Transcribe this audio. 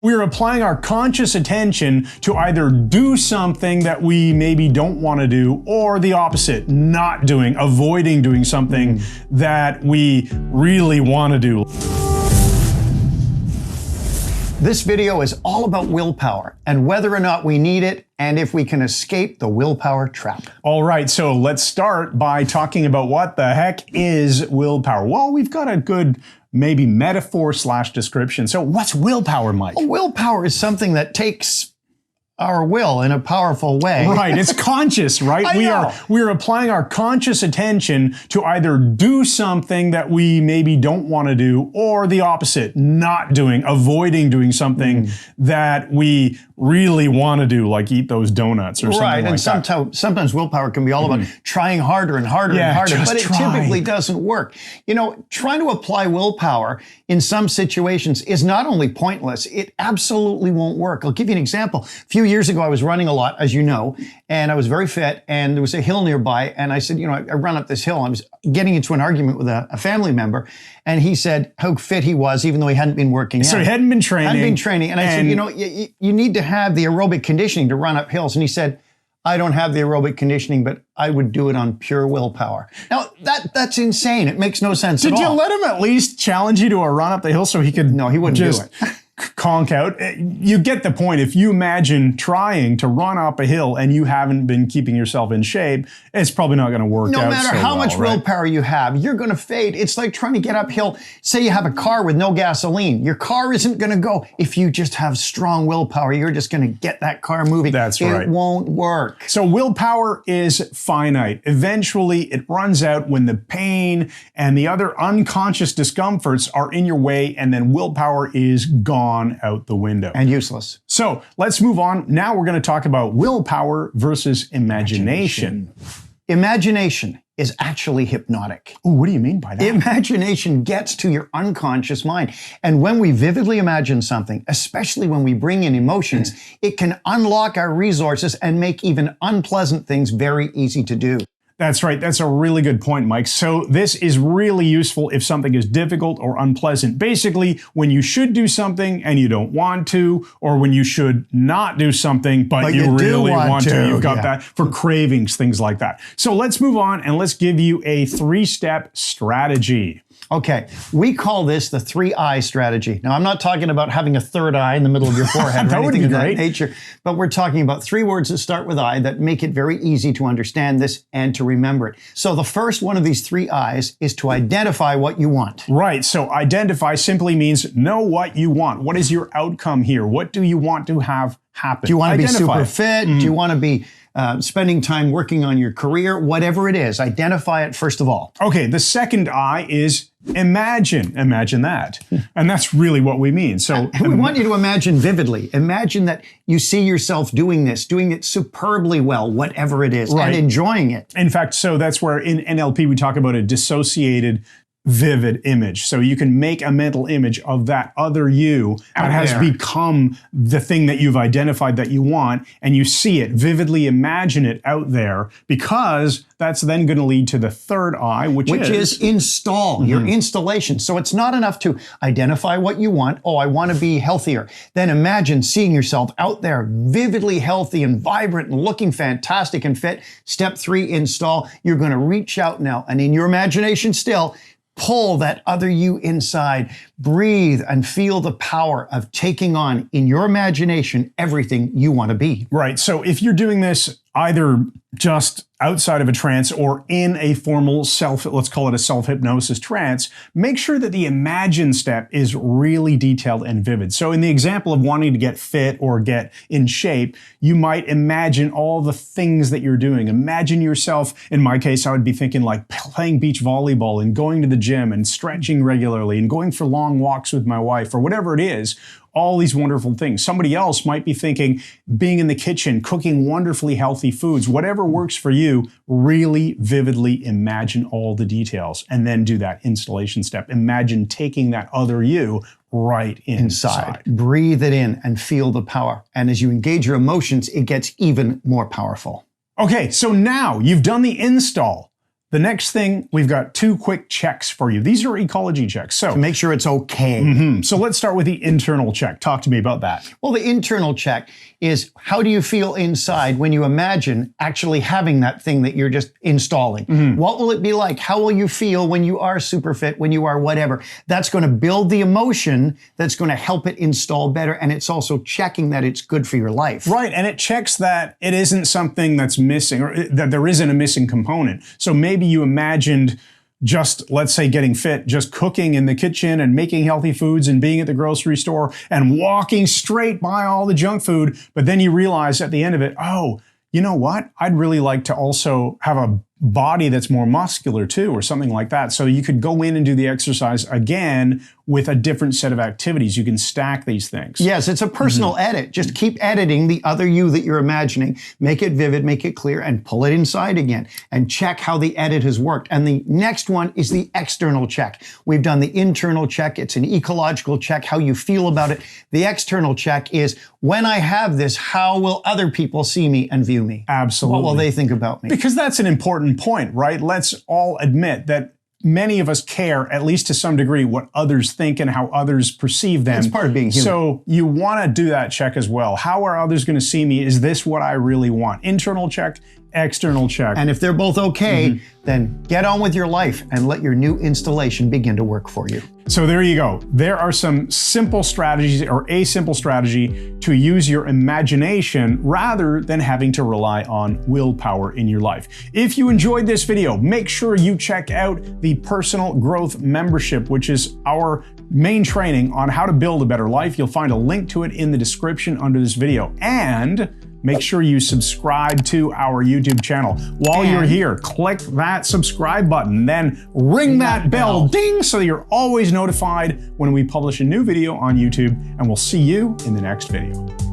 We're applying our conscious attention to either do something that we maybe don't want to do, or the opposite, not doing, avoiding doing something that we really want to do. This video is all about willpower and whether or not we need it and if we can escape the willpower trap. All right, so let's start by talking about what the heck is willpower. Well, we've got a good maybe metaphor / description. So what's willpower, Mike? Well, willpower is something that takes our will in a powerful way. Right, it's conscious, right? We're applying our conscious attention to either do something that we maybe don't want to do, or the opposite, not doing, avoiding doing something that we really want to do, like eat those donuts or something like that. Right, and sometimes willpower can be all about trying harder and harder and harder, but it typically doesn't work. You know, trying to apply willpower in some situations is not only pointless, it absolutely won't work. I'll give you an example. A few years ago, I was running a lot, as you know, and I was very fit, and there was a hill nearby, and I said, you know, I run up this hill. I was getting into an argument with a family member, and he said how fit he was, even though he hadn't been working out. So he hadn't been training. And I said, you know, you need to have the aerobic conditioning to run up hills. And he said, I don't have the aerobic conditioning, but I would do it on pure willpower. Now, that's insane. It makes no sense at all. Did you let him at least challenge you to a run up the hill so he could? No, he wouldn't do it. Conk out. You get the point. If you imagine trying to run up a hill and you haven't been keeping yourself in shape, it's probably not going to work out. No matter how much willpower you have, you're going to fade. It's like trying to get uphill. Say you have a car with no gasoline. Your car isn't going to go. If you just have strong willpower, you're just going to get that car moving. That's right. It won't work. So willpower is finite. Eventually, it runs out when the pain and the other unconscious discomforts are in your way, and then willpower is gone out the window. And useless. So let's move on. Now we're going to talk about willpower versus imagination. Imagination is actually hypnotic. Oh, what do you mean by that? Imagination gets to your unconscious mind. And when we vividly imagine something, especially when we bring in emotions, it can unlock our resources and make even unpleasant things very easy to do. That's right. That's a really good point, Mike. So this is really useful if something is difficult or unpleasant. Basically, when you should do something and you don't want to, or when you should not do something, but you really want to. You've got that for cravings, things like that. So let's move on and let's give you a 3-step strategy. Okay, we call this the 3-eye strategy. Now, I'm not talking about having a third eye in the middle of your forehead or anything of that nature, but we're talking about 3 words that start with I that make it very easy to understand this and to remember it. So the first one of these 3 I's is to identify what you want. Right, so identify simply means know what you want. What is your outcome here? What do you want to have happen? Do you want to be super fit? Do you want to be spending time working on your career? Whatever it is, identify it first of all. Okay, the second I is imagine. Imagine that. And that's really what we mean. So we want you to imagine vividly. Imagine that you see yourself doing this, doing it superbly well, whatever it is, and enjoying it. In fact, so that's where in NLP we talk about a dissociated vivid image. So you can make a mental image of that other you that has become the thing that you've identified that you want, and you see it, vividly imagine it out there, because that's then going to lead to the third I, which is install, your installation. So it's not enough to identify what you want. Oh, I want to be healthier. Then imagine seeing yourself out there, vividly healthy and vibrant and looking fantastic and fit. Step 3, install. You're going to reach out now, and in your imagination still, pull that other you inside, breathe, and feel the power of taking on, in your imagination, everything you want to be. Right. So if you're doing this either just outside of a trance or in a formal let's call it a self-hypnosis trance, make sure that the imagine step is really detailed and vivid. So in the example of wanting to get fit or get in shape, you might imagine all the things that you're doing. Imagine yourself, in my case, I would be thinking like playing beach volleyball and going to the gym and stretching regularly and going for long walks with my wife or whatever it is. All these wonderful things. Somebody else might be thinking being in the kitchen, cooking wonderfully healthy foods. Whatever works for you, really vividly imagine all the details and then do that installation step. Imagine taking that other you right inside. Breathe it in and feel the power. And as you engage your emotions, it gets even more powerful. Okay, so now you've done the install. The next thing, we've got 2 quick checks for you. These are ecology checks. So to make sure it's okay. So let's start with the internal check. Talk to me about that. Well, the internal check is, how do you feel inside when you imagine actually having that thing that you're just installing? What will it be like? How will you feel when you are super fit, when you are whatever? That's going to build the emotion that's going to help it install better. And it's also checking that it's good for your life. Right. And it checks that it isn't something that's missing, or that there isn't a missing component. So maybe you imagined just, let's say, getting fit, just cooking in the kitchen and making healthy foods and being at the grocery store and walking straight by all the junk food. But then you realize at the end of it, oh, you know what? I'd really like to also have a body that's more muscular too, or something like that. So you could go in and do the exercise again with a different set of activities. You can stack these things. Yes, it's a personal edit. Just keep editing the other you that you're imagining. Make it vivid, make it clear, and pull it inside again. And check how the edit has worked. And the next one is the external check. We've done the internal check. It's an ecological check, how you feel about it. The external check is, when I have this, how will other people see me and view me? Absolutely. What will they think about me? Because that's an important point, right? Let's all admit that many of us care, at least to some degree, what others think and how others perceive them. That's part of being human. So you want to do that check as well. How are others going to see me? Is this what I really want? Internal check, external check. And if they're both okay, then get on with your life and let your new installation begin to work for you. So there you go. There are some simple strategies, or a simple strategy, to use your imagination rather than having to rely on willpower in your life. If you enjoyed this video, make sure you check out the Personal Growth Membership, which is our main training on how to build a better life. You'll find a link to it in the description under this video. And make sure you subscribe to our YouTube channel. While you're here, click that subscribe button, then ring that bell, ding, so that you're always notified when we publish a new video on YouTube, and we'll see you in the next video.